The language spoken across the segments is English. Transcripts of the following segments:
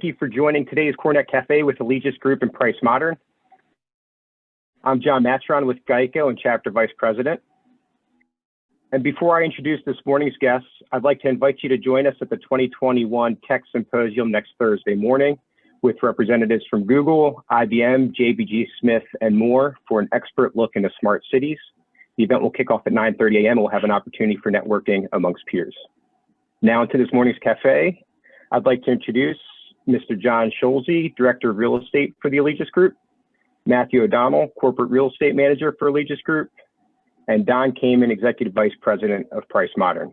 you for joining today's CoreNet Cafe with Allegis Group and Price Modern. I'm John Matron with Geico and Chapter Vice President. And before I introduce this morning's guests, I'd like to invite you to join us at the 2021 Tech Symposium next Thursday morning with representatives from Google, IBM, JBG Smith, and more for an expert look into smart cities. The event will kick off at 9:30 a.m. and we'll have an opportunity for networking amongst peers. Now into this morning's cafe, I'd like to introduce Mr. John Scholze, Director of Real Estate for the Allegis Group, Matthew O'Donnell, Corporate Real Estate Manager for Allegis Group, and Don Kamen, Executive Vice President of Price Modern.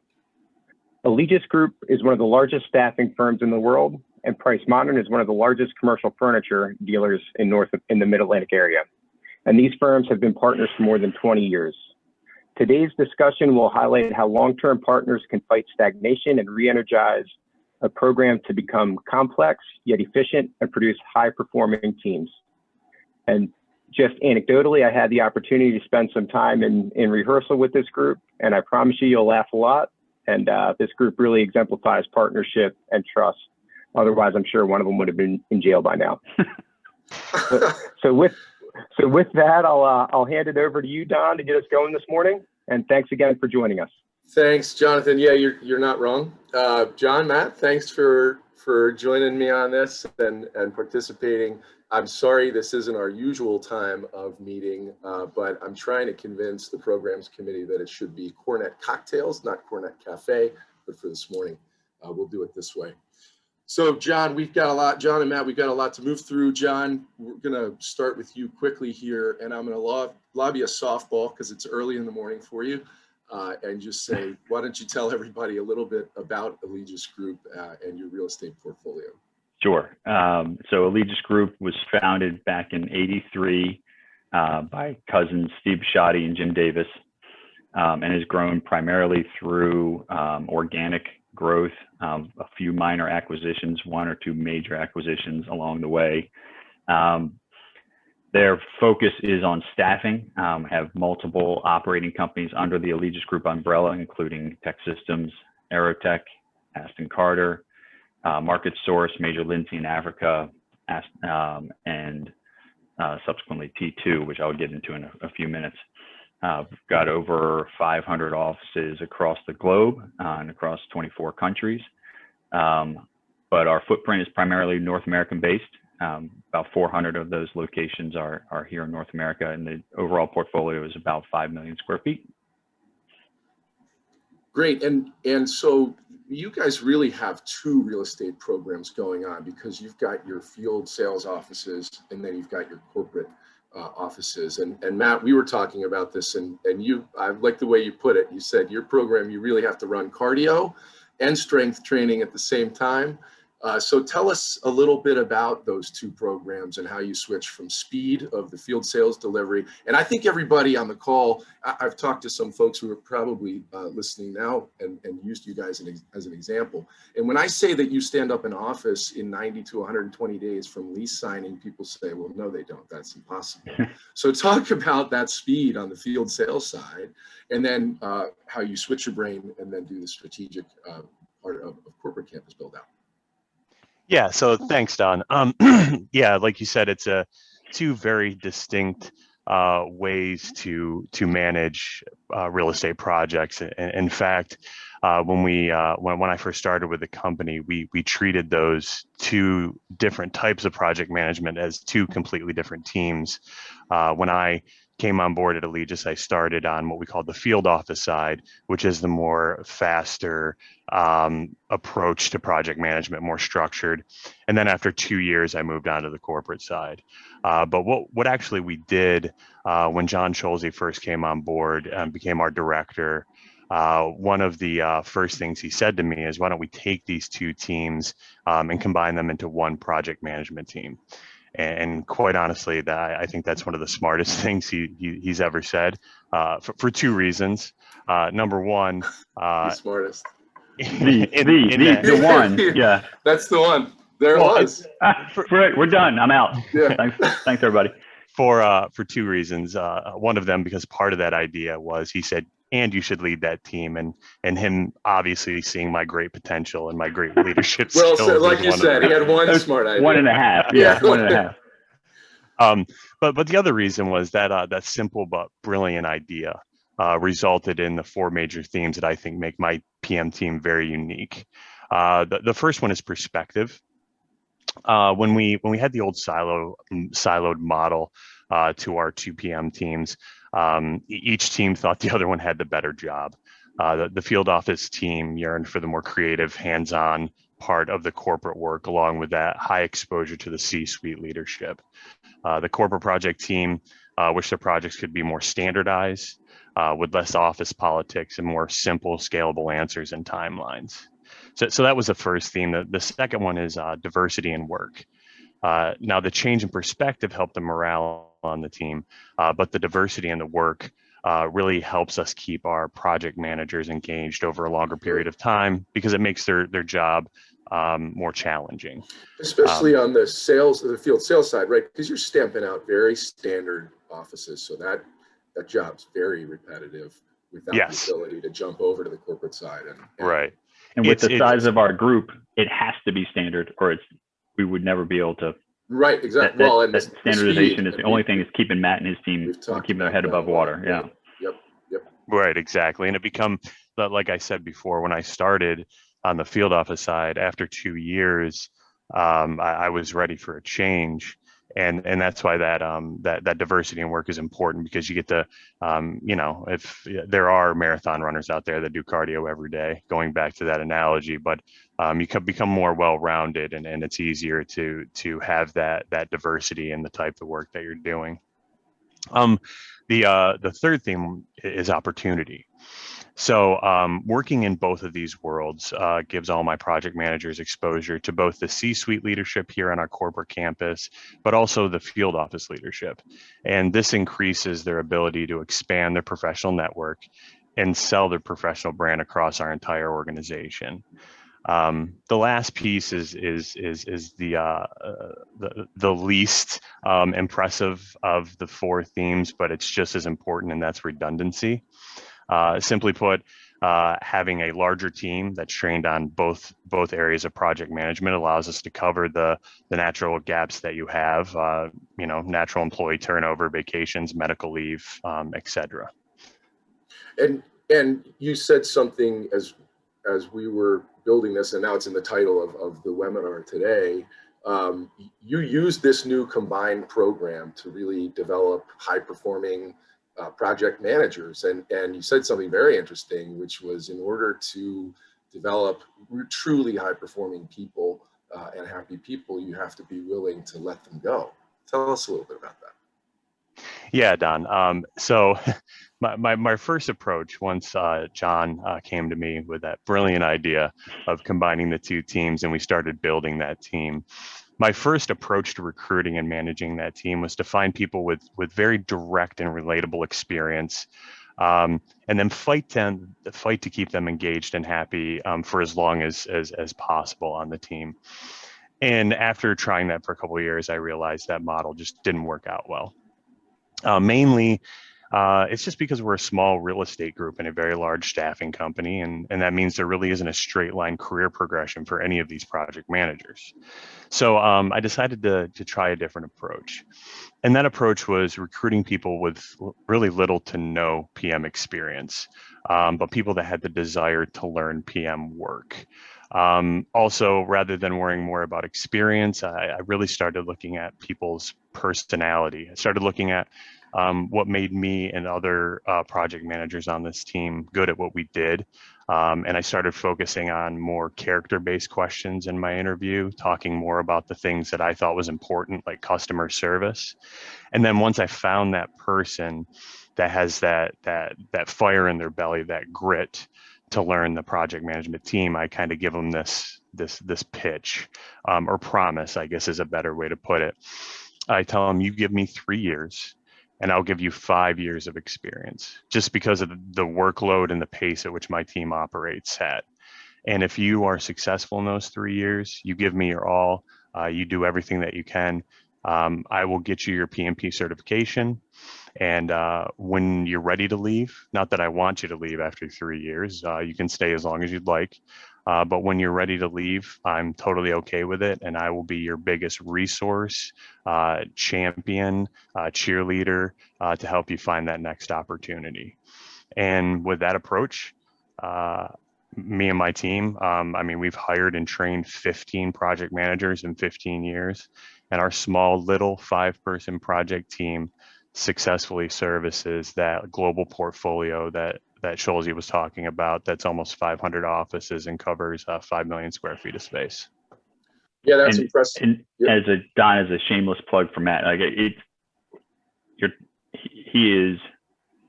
Allegis Group is one of the largest staffing firms in the world, and Price Modern is one of the largest commercial furniture dealers in the Mid-Atlantic area. And these firms have been partners for more than 20 years. Today's discussion will highlight how long-term partners can fight stagnation and re-energize a program to become complex yet efficient and produce high-performing teams. And just anecdotally, I had the opportunity to spend some time in rehearsal with this group, and I promise you'll laugh a lot. And this group really exemplifies partnership and trust. Otherwise, I'm sure one of them would have been in jail by now. So with that, I'll hand it over to you, Don, to get us going this morning. And thanks again for joining us. Thanks, Jonathan. Yeah, you're not wrong. John, Matt, thanks for joining me on this and participating. I'm sorry this isn't our usual time of meeting, but I'm trying to convince the programs committee that it should be CoreNet Cocktails, not CoreNet Cafe, but for this morning, we'll do it this way. So John, John and Matt, we've got a lot to move through. John, we're gonna start with you quickly here, and I'm gonna lob you a softball because it's early in the morning for you. And just say, why don't you tell everybody a little bit about Allegis Group and your real estate portfolio? Sure. So Allegis Group was founded back in '83 by cousins Steve Bisciotti and Jim Davis, and has grown primarily through organic growth, a few minor acquisitions, one or two major acquisitions along the way. Their focus is on staffing, have multiple operating companies under the Allegis Group umbrella, including Tech Systems, Aerotech, Aston Carter, Market Source, Major Lindsay in Africa, and subsequently T2, which I'll get into in a few minutes. We've got over 500 offices across the globe and across 24 countries. But our footprint is primarily North American based. About 400 of those locations are here in North America, and the overall portfolio is about 5 million square feet. Great, and so you guys really have two real estate programs going on because you've got your field sales offices and then you've got your corporate offices. And Matt, we were talking about this, and I like the way you put it. You said your program, you really have to run cardio and strength training at the same time. So tell us a little bit about those two programs and how you switch from speed of the field sales delivery. And I think everybody on the call, I've talked to some folks who are probably listening now and used you guys as an example. And when I say that you stand up an office in 90 to 120 days from lease signing, people say, well, no, they don't. That's impossible. So talk about that speed on the field sales side, and then how you switch your brain and then do the strategic part of corporate campus build out. Yeah, so thanks, Don. Yeah, like you said, it's two very distinct ways to manage real estate projects. In fact, when I first started with the company, we treated those two different types of project management as two completely different teams. When I came on board at Allegis, I started on what we call the field office side, which is the more faster approach to project management, more structured. And then after 2 years, I moved on to the corporate side. But what actually we did when John Scholze first came on board and became our director, one of the first things he said to me is, why don't we take these two teams and combine them into one project management team? And quite honestly, I think that's one of the smartest things he's ever said, for two reasons. Number one, the smartest. The one, yeah. That's the one. There it was. We're done. I'm out. Yeah. Thanks everybody. For two reasons. One of them, because part of that idea was, he said, and you should lead that team. And him obviously seeing my great potential and my great leadership Well, skills. so, like you said, he had one smart idea. 1.5. Yeah, 1.5. But the other reason was that that simple but brilliant idea resulted in the 4 major themes that I think make my PM team very unique. The first one is perspective. When we had the old siloed model to our 2 PM teams, each team thought the other one had the better job. The field office team yearned for the more creative, hands-on part of the corporate work, along with that high exposure to the C-suite leadership. The corporate project team wished their projects could be more standardized, with less office politics and more simple, scalable answers and timelines. So that was the first theme. The second one is diversity in work. Now, the change in perspective helped the morale on the team, but the diversity in the work really helps us keep our project managers engaged over a longer period of time, because it makes their job more challenging. Especially on the field sales side, right? Because you're stamping out very standard offices, so that job's very repetitive without Yes. the ability to jump over to the corporate side. And right. And with the size of our group, it has to be standard, or we would never be able to. Right, exactly. Well, and that standardization is the only thing is keeping Matt and his team keeping their head above water. Yeah. Yep. Right, exactly. And it become, like I said before, when I started on the field office side, after 2 years, I was ready for a change. And that's why that diversity in work is important, because you get to, if there are marathon runners out there that do cardio every day, going back to that analogy, but you can become more well-rounded, and it's easier to have that diversity in the type of work that you're doing. The third theme is opportunity. So working in both of these worlds gives all my project managers exposure to both the C-suite leadership here on our corporate campus, but also the field office leadership. And this increases their ability to expand their professional network and sell their professional brand across our entire organization. The last piece is the least impressive of the 4 themes, but it's just as important, and that's redundancy. Simply put, having a larger team that's trained on both areas of project management allows us to cover the natural gaps that you have, natural employee turnover, vacations, medical leave, et cetera. And you said something as we were building this, and now it's in the title of the webinar today. You use this new combined program to really develop high-performing project managers, and you said something very interesting, which was, in order to develop truly high-performing people and happy people, you have to be willing to let them go. Tell us a little bit about that. Yeah, Don. So my first approach, once John came to me with that brilliant idea of combining the 2 teams and we started building that team, my first approach to recruiting and managing that team was to find people with very direct and relatable experience, and then fight to keep them engaged and happy for as long as possible on the team. And after trying that for a couple of years, I realized that model just didn't work out well. Mainly, it's just because we're a small real estate group in a very large staffing company, and that means there really isn't a straight line career progression for any of these project managers. So I decided to try a different approach. And that approach was recruiting people with really little to no PM experience, but people that had the desire to learn PM work. Also, rather than worrying more about experience, I really started looking at people's personality. I started looking at what made me and other project managers on this team good at what we did. And I started focusing on more character-based questions in my interview, talking more about the things that I thought was important, like customer service. And then once I found that person that has that fire in their belly, that grit to learn the project management team, I kind of give them this pitch, or promise, I guess is a better way to put it. I tell them, you give me 3 years and I'll give you 5 years of experience, just because of the workload and the pace at which my team operates at. And if you are successful in those 3 years, you give me your all, you do everything that you can, I will get you your PMP certification. And when you're ready to leave, not that I want you to leave after 3 years, you can stay as long as you'd like. But when you're ready to leave, I'm totally okay with it. And I will be your biggest resource, champion, cheerleader to help you find that next opportunity. And with that approach, me and my team, I mean, we've hired and trained 15 project managers in 15 years. And our small little 5-person project team successfully services that global portfolio that Scholze was talking about. That's almost 500 offices and covers 5 million square feet of space. Yeah, that's impressive. And Yep. as a shameless plug for Matt, like he is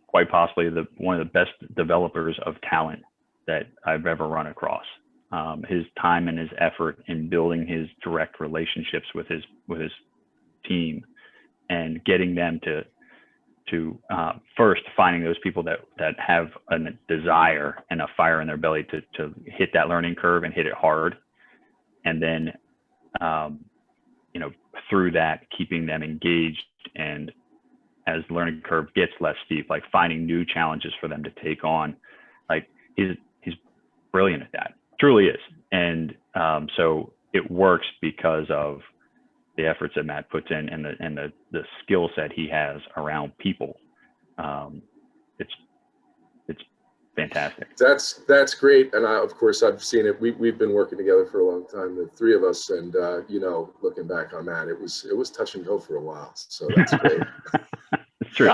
quite possibly one of the best developers of talent that I've ever run across. His time and his effort in building his direct relationships with his team and getting them to first finding those people that have a desire and a fire in their belly to hit that learning curve and hit it hard, and then through that keeping them engaged, and as the learning curve gets less steep, like finding new challenges for them to take on. Like he's brilliant at that, truly is. And so it works because of the efforts that Matt puts in and the skill set he has around people. It's fantastic. That's great. And of course I've seen it. We've been working together for a long time, the three of us, and looking back on that, it was touch and go for a while. So that's great. It's true.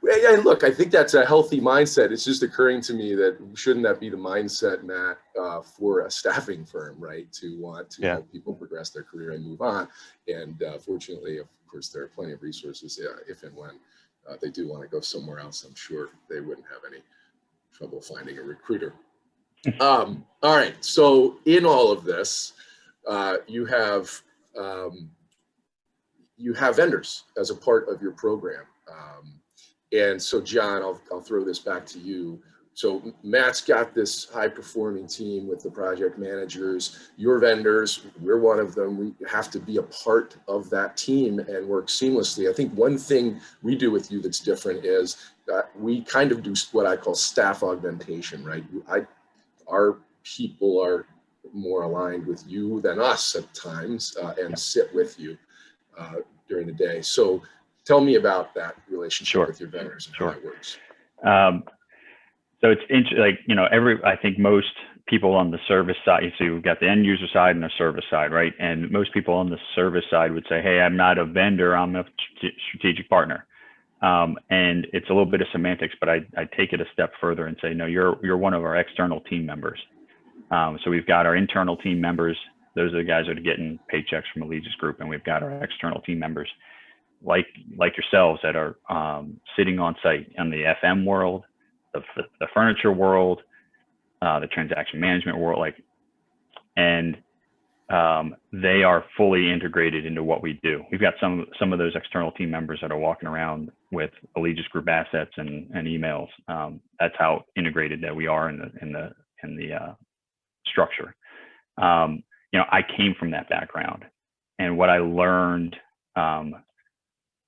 And look, I think that's a healthy mindset. It's just occurring to me that shouldn't that be the mindset, Matt, for a staffing firm, right? To want to help people progress their career and move on. And fortunately, of course, there are plenty of resources if and when they do want to go somewhere else. I'm sure they wouldn't have any trouble finding a recruiter. All right. So in all of this, you have vendors as a part of your program. And so, John, I'll throw this back to you. So Matt's got this high-performing team with the project managers. Your vendors, we're one of them. We have to be a part of that team and work seamlessly. I think one thing we do with you that's different is we kind of do what I call staff augmentation, right? Our people are more aligned with you than us at times and sit with you during the day. So tell me about that relationship with your vendors and how that works. So it's interesting, I think most people on the service side, so you've got the end user side and the service side, right? And most people on the service side would say, hey, I'm not a vendor, I'm a strategic partner. And it's a little bit of semantics, but I take it a step further and say, no, you're one of our external team members. So we've got our internal team members. Those are the guys that are getting paychecks from Allegis Group. And we've got our external team members like yourselves that are sitting on site in the FM world, the furniture world, the transaction management world, and they are fully integrated into what we do. We've got some of those external team members that are walking around with Allegis Group assets and emails. That's how integrated that we are in the structure. I came from that background, and what I learned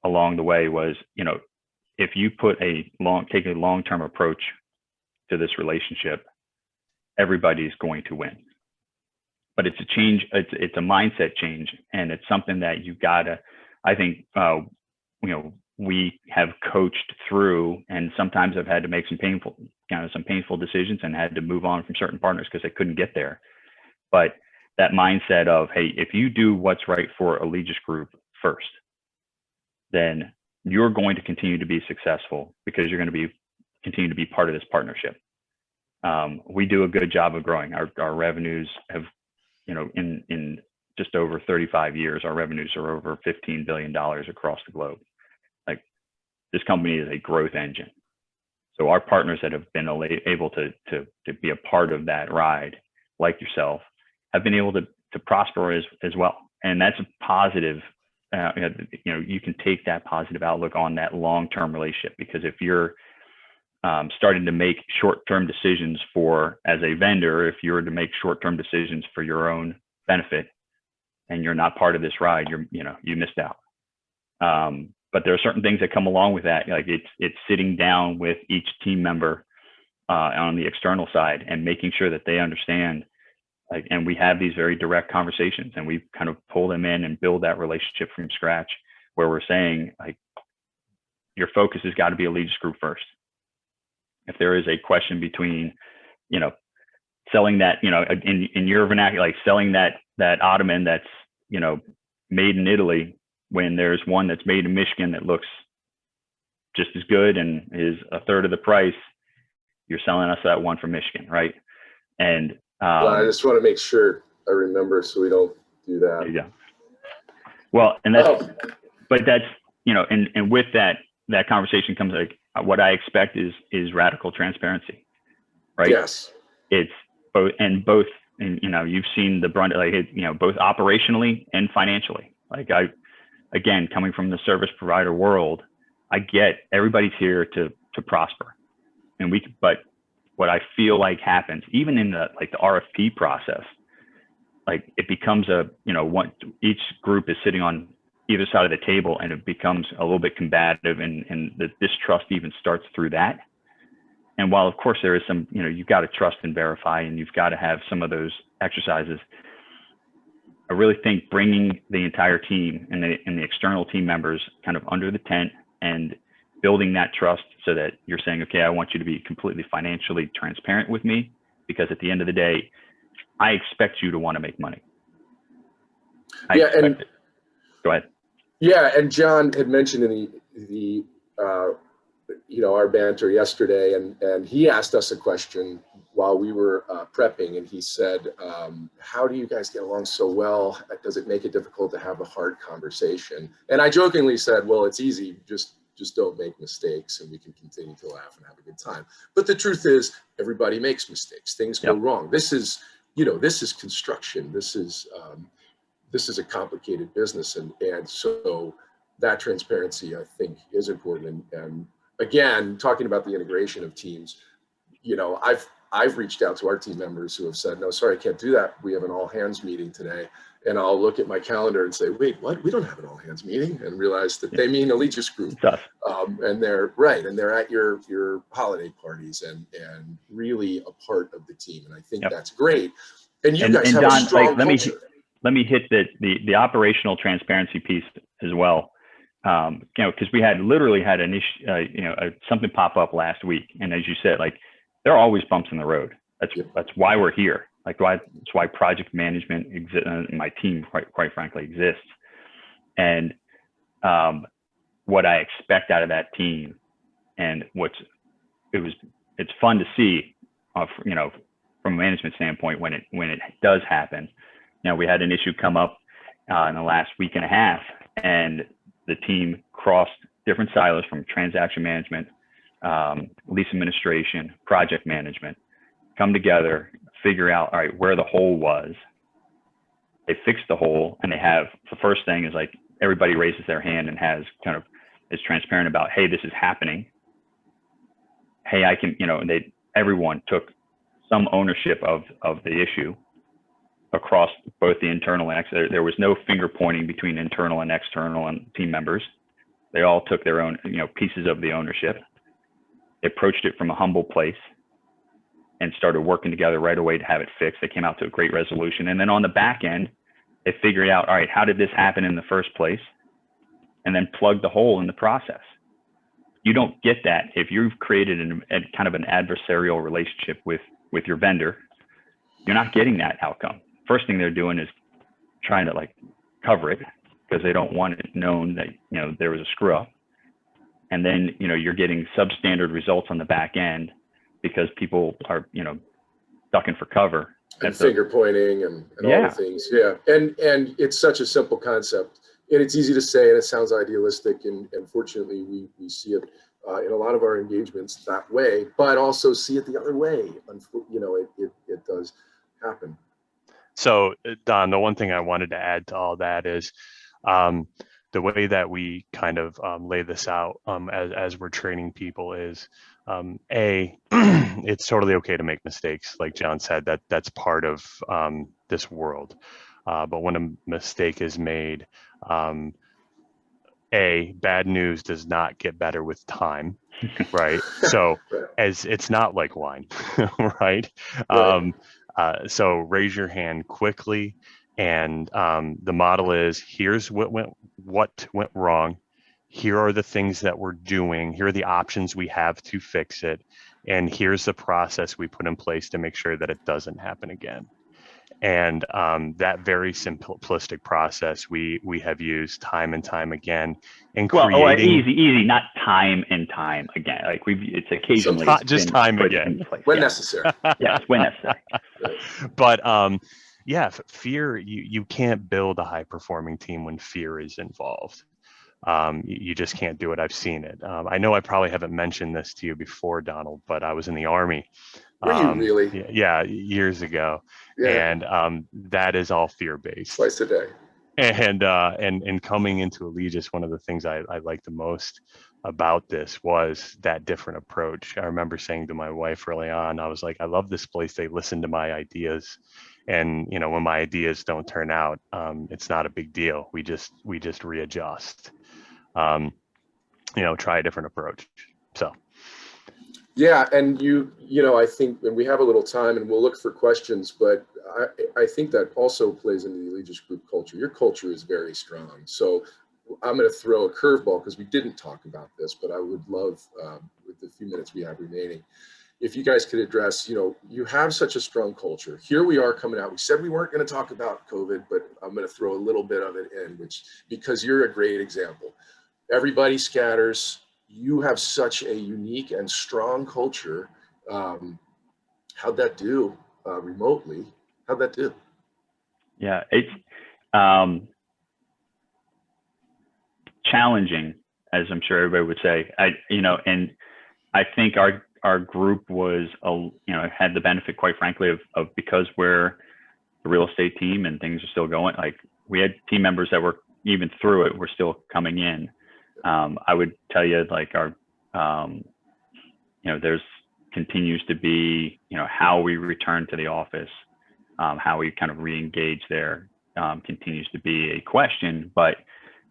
along the way was, if you take a long-term approach to this relationship, everybody's going to win. But it's a change, it's a mindset change, and it's something that you gotta, I think, we have coached through, and sometimes I've had to make some painful decisions and had to move on from certain partners because I couldn't get there. But that mindset of, hey, if you do what's right for Allegis Group first, then you're going to continue to be successful because you're going to continue to be part of this partnership. We do a good job of growing. Our revenues have, in just over 35 years, our revenues are over $15 billion across the globe. Like, this company is a growth engine. So our partners that have been able to be a part of that ride, like yourself, have been able to prosper as well. And that's a positive. You can take that positive outlook on that long-term relationship, because if you're starting to make short-term decisions as a vendor, if you're to make short-term decisions for your own benefit and you're not part of this ride, you missed out. But there are certain things that come along with that. Like it's sitting down with each team member on the external side and making sure that they understand. Like, and we have these very direct conversations, and we kind of pull them in and build that relationship from scratch, where we're saying, like, your focus has got to be Allegis Group first. If there is a question between, you know, selling that, you know, in your vernacular, like selling that ottoman that's, you know, made in Italy, when there's one that's made in Michigan that looks just as good and is a third of the price, you're selling us that one from Michigan, right? And well, I just want to make sure I remember so we don't do that. There you go. Well, and that's, but that's, you know, and with that conversation comes like what I expect is radical transparency, right? Yes. It's both, and you know, you've seen the brunt, like, you know, both operationally and financially. Like, again, coming from the service provider world, I get everybody's here to prosper, and but what I feel like happens, even in the RFP process, like it becomes you know, each group is sitting on either side of the table, and it becomes a little bit combative, and the distrust even starts through that. And while of course there is some, you know, you've got to trust and verify, and you've got to have some of those exercises, I really think bringing the entire team and the external team members kind of under the tent and building that trust, so that you're saying, okay, I want you to be completely financially transparent with me, because at the end of the day, I expect you to want to make money. Yeah, and go ahead. Yeah, and John had mentioned in the you know, our banter yesterday, and he asked us a question while we were prepping, and he said, how do you guys get along so well? Does it make it difficult to have a hard conversation? And I jokingly said, well, it's easy, just don't make mistakes, and we can continue to laugh and have a good time. But the truth is, everybody makes mistakes. Things go wrong. This is, you know, this is construction. This is a complicated business, and so that transparency, I think, is important. And again, talking about the integration of teams, you know, I've reached out to our team members who have said, no, sorry, I can't do that. We have an all hands meeting today. And I'll look at my calendar and say, wait, what? We don't have an all hands meeting, and realize that they mean Allegis Group. And they're right. And they're at your holiday parties and really a part of the team. And I think that's great. And you guys have Don, a strong culture. Let me hit the operational transparency piece as well. You know, because we literally had an issue, you know, something pop up last week, and as you said, like, there are always bumps in the road. That's why we're here. Like, that's why project management exists, and my team, quite frankly, exists. And what I expect out of that team, and it's fun to see, you know, from a management standpoint, when it does happen. You know, we had an issue come up in the last week and a half, and the team crossed different silos from transaction management, lease administration, project management, come together, figure out, all right, where the hole was. They fixed the hole, and the first thing is, like, everybody raises their hand and is transparent about, hey, this is happening. Hey, I can, you know, everyone took some ownership of the issue across both the internal and external. There was no finger pointing between internal and external and team members. They all took their own, you know, pieces of the ownership. They approached it from a humble place and started working together right away to have it fixed. They came out to a great resolution. And then on the back end, they figured out, all right, how did this happen in the first place? And then plugged the hole in the process. You don't get that if you've created a kind of an adversarial relationship with your vendor. You're not getting that outcome. First thing they're doing is trying to, like, cover it, because they don't want it known that, you know, there was a screw up. And then, you know, you're getting substandard results on the back end because people are, you know, ducking for cover. And finger pointing and all the things. Yeah. And it's such a simple concept, and it's easy to say, and it sounds idealistic. And fortunately, we see it in a lot of our engagements that way, but also see it the other way. You know, it does happen. So, Don, the one thing I wanted to add to all that is the way that we kind of lay this out as we're training people is, it's totally okay to make mistakes. Like John said, that's part of this world. But when a mistake is made, and bad news does not get better with time, right? So as it's not like wine, right? So raise your hand quickly. And the model is, here's what went wrong. Here are the things that we're doing. Here are the options we have to fix it. And here's the process we put in place to make sure that it doesn't happen again. And that very simplistic process we have used time and time again in creating. Easy, not time and time again. Like it's occasionally just time again when necessary. Yes, when necessary. But fear, you can't build a high performing team when fear is involved. You just can't do it. I've seen it. I know I probably haven't mentioned this to you before, Donald, but I was in the Army. Were you really? Yeah, years ago. Yeah. And that is all fear-based. Twice a day. And coming into Allegis, one of the things I liked the most about this was that different approach. I remember saying to my wife early on, I was like, I love this place. They listen to my ideas. And, when my ideas don't turn out, it's not a big deal. We just readjust, try a different approach. So. Yeah, and I think, and we have a little time and we'll look for questions, but I think that also plays into the Allegis Group culture. Your culture is very strong. So I'm going to throw a curveball because we didn't talk about this, but I would love, with the few minutes we have remaining, if you guys could address, you have such a strong culture. Here we are coming out. We said we weren't going to talk about COVID, but I'm going to throw a little bit of it in, because you're a great example. Everybody scatters. You have such a unique and strong culture. How'd that do remotely? How'd that do? Yeah, it's challenging, as I'm sure everybody would say. And I think our group was, had the benefit, quite frankly, of because we're a real estate team and things are still going. Like, we had team members that were, even through it, were still coming in. I would tell you, like, there's continues to be, how we return to the office, how we kind of re-engage there, continues to be a question, but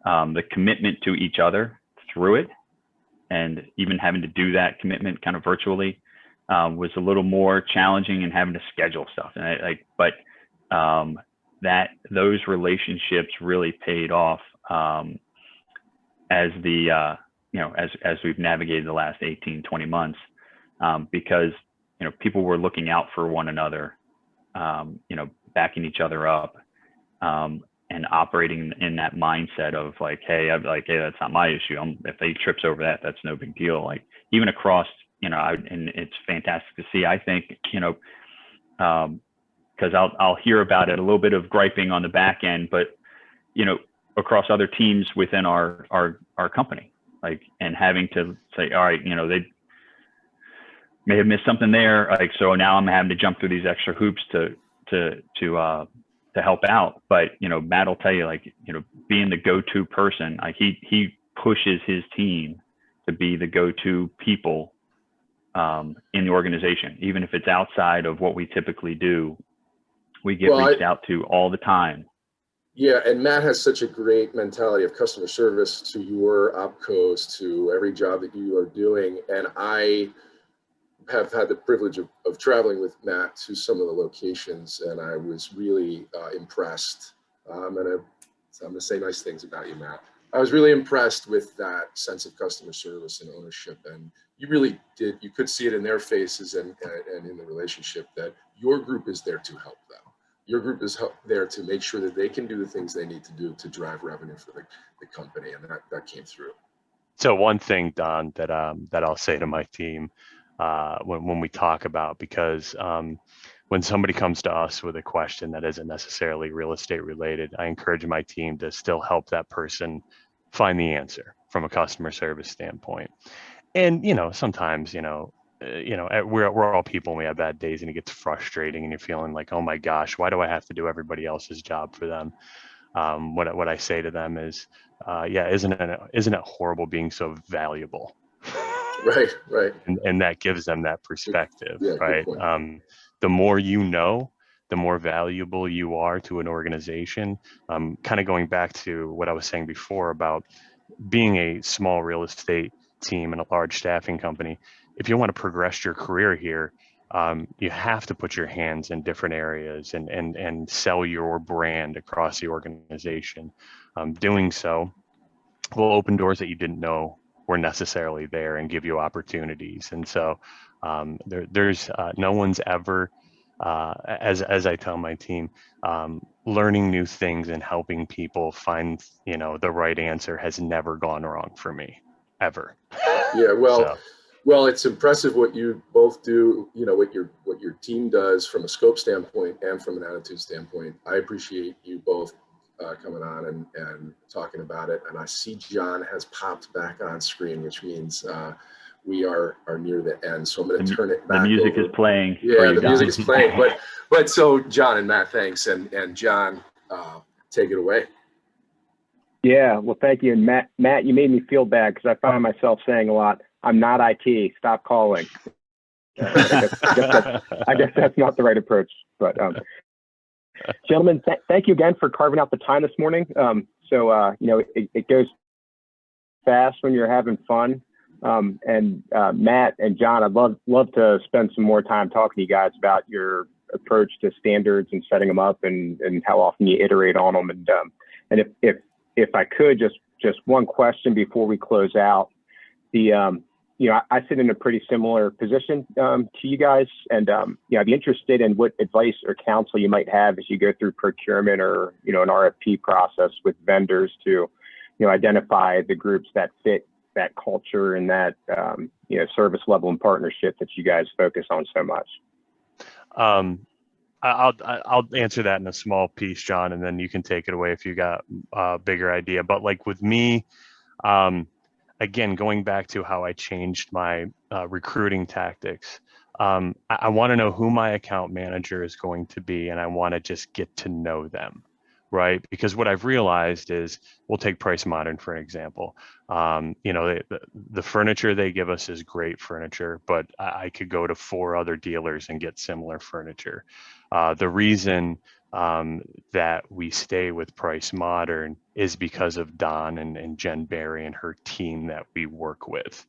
the commitment to each other through it, and even having to do that commitment kind of virtually, was a little more challenging, and having to schedule stuff. And those relationships really paid off, as we've navigated the last 18, 20 months, because, people were looking out for one another, backing each other up, and operating in that mindset of like, hey, that's not my issue. If he trips over that, that's no big deal. Like, even across, and it's fantastic to see, I think, because I'll hear about it, a little bit of griping on the back end, but, across other teams within our company, like, and having to say, all right, they may have missed something there. Like, so now I'm having to jump through these extra hoops to help out. But, Matt will tell you, like, being the go-to person, like, he pushes his team to be the go-to people, in the organization, even if it's outside of what we typically do. We get reached out to all the time. Yeah, and Matt has such a great mentality of customer service to your opcos, to every job that you are doing. And I have had the privilege of traveling with Matt to some of the locations, and I was really impressed. I'm going to say nice things about you, Matt. I was really impressed with that sense of customer service and ownership. And you really did, you could see it in their faces and in the relationship, that your group is there to help them. Your group is there to make sure that they can do the things they need to do to drive revenue for the company, and that came through. So one thing, Don, that I'll say to my team, when we talk about, because when somebody comes to us with a question that isn't necessarily real estate related, I encourage my team to still help that person find the answer from a customer service standpoint. And sometimes we're all people, and we have bad days, and it gets frustrating, and you're feeling like, oh my gosh, why do I have to do everybody else's job for them? What I say to them is, isn't it horrible being so valuable? Right. And that gives them that perspective, yeah, right? The more the more valuable you are to an organization. Kind of going back to what I was saying before about being a small real estate team and a large staffing company, if you want to progress your career here, you have to put your hands in different areas and sell your brand across the organization. Doing so will open doors that you didn't know were necessarily there and give you opportunities. And so there's no one's ever, as I tell my team, learning new things and helping people find, the right answer has never gone wrong for me, ever. Yeah, well, So. Well, it's impressive what you both do, what your team does from a scope standpoint and from an attitude standpoint. I appreciate you both coming on and talking about it. And I see John has popped back on screen, which means we are near the end. So I'm going to turn it back. The music over. is playing. Yeah, the music is playing. But so John and Matt, thanks. And John, take it away. Yeah, well, thank you. And Matt, you made me feel bad because I find myself saying a lot, I'm not IT, stop calling. I guess that's not the right approach. But gentlemen, thank you again for carving out the time this morning. It goes fast when you're having fun. Matt and John, I'd love to spend some more time talking to you guys about your approach to standards and setting them up and how often you iterate on them. And if I could, just one question before we close out. I sit in a pretty similar position to you guys, and I'd be interested in what advice or counsel you might have as you go through procurement or an RFP process with vendors to identify the groups that fit that culture and that service level and partnership that you guys focus on so much. I'll answer that in a small piece, John, and then you can take it away if you got a bigger idea. But like with me, again, going back to how I changed my recruiting tactics, I want to know who my account manager is going to be, and I want to just get to know them, right? Because what I've realized is, we'll take Price Modern for an example. The furniture they give us is great furniture, but I could go to 4 other dealers and get similar furniture. The reason that we stay with Price Modern is because of Don and Jen Barry and her team that we work with.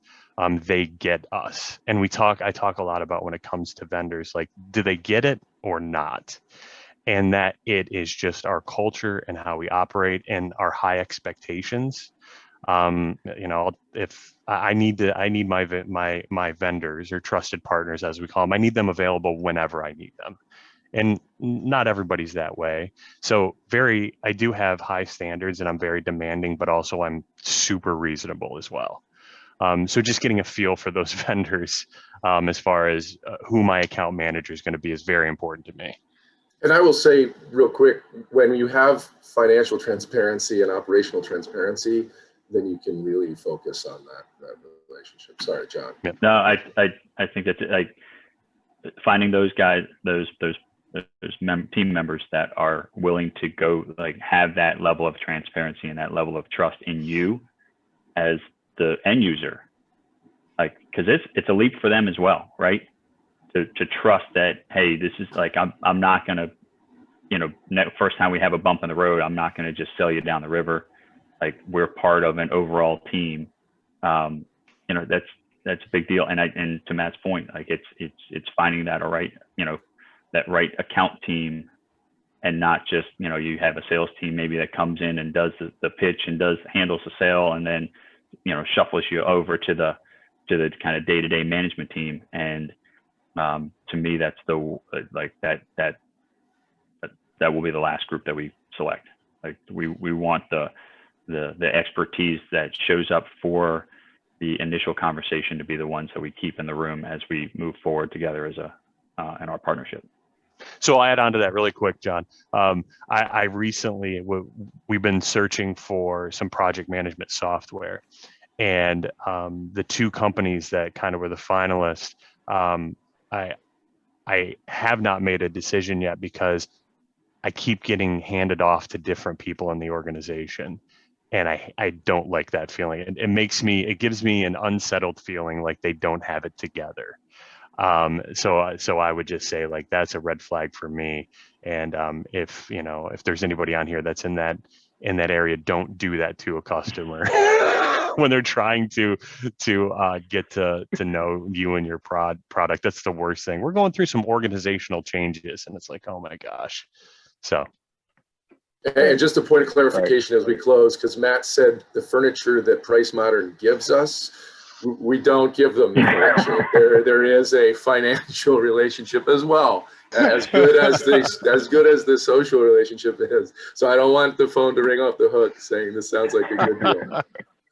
They get us. And I talk a lot about when it comes to vendors, like, do they get it or not? And that it is just our culture and how we operate and our high expectations. If I need my vendors or trusted partners, as we call them, I need them available whenever I need them. And not everybody's that way. So I do have high standards and I'm very demanding, but also I'm super reasonable as well. So just getting a feel for those vendors as far as who my account manager is going to be is very important to me. And I will say real quick, when you have financial transparency and operational transparency, then you can really focus on that relationship. Sorry, John. Yeah. No, I think that finding those guys, those team members that are willing to go, have that level of transparency and that level of trust in you as the end user, because it's a leap for them as well, right? To trust that, hey, this is I'm not going to, first time we have a bump in the road, I'm not going to just sell you down the river. We're part of an overall team. That's a big deal. And to Matt's point, it's finding that that right account team, and not just, you have a sales team maybe that comes in and does the pitch and handles the sale, and then, shuffles you over to the kind of day-to-day management team. And to me, that's that will be the last group that we select. We want the expertise that shows up for the initial conversation to be the ones that we keep in the room as we move forward together as in our partnership. So I'll add on to that really quick, John. I recently, we've been searching for some project management software, and the 2 companies that kind of were the finalists, I have not made a decision yet because I keep getting handed off to different people in the organization. And I don't like that feeling. It gives me an unsettled feeling like they don't have it together. So I would just say that's a red flag for me. And if there's anybody on here that's in that in that area don't do that to a customer when they're trying to get to know you and your product. That's the worst thing. We're going through some organizational changes, and it's like, oh my gosh. So. And just a point of clarification as we close, because Matt said the furniture that Price Modern gives us, we don't give them the furniture. There is a financial relationship as well, as good as the social relationship is. So I don't want the phone to ring off the hook saying this sounds like a good deal.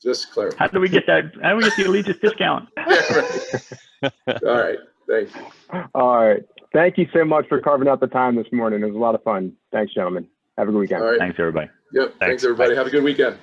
Just clarify. How do we get that? How do we get the Allegis discount? Yeah, right. All right. Thank you. All right. Thank you so much for carving out the time this morning. It was a lot of fun. Thanks, gentlemen. Have a good weekend. All right. Thanks, everybody. Yep. Thanks everybody. Bye. Have a good weekend.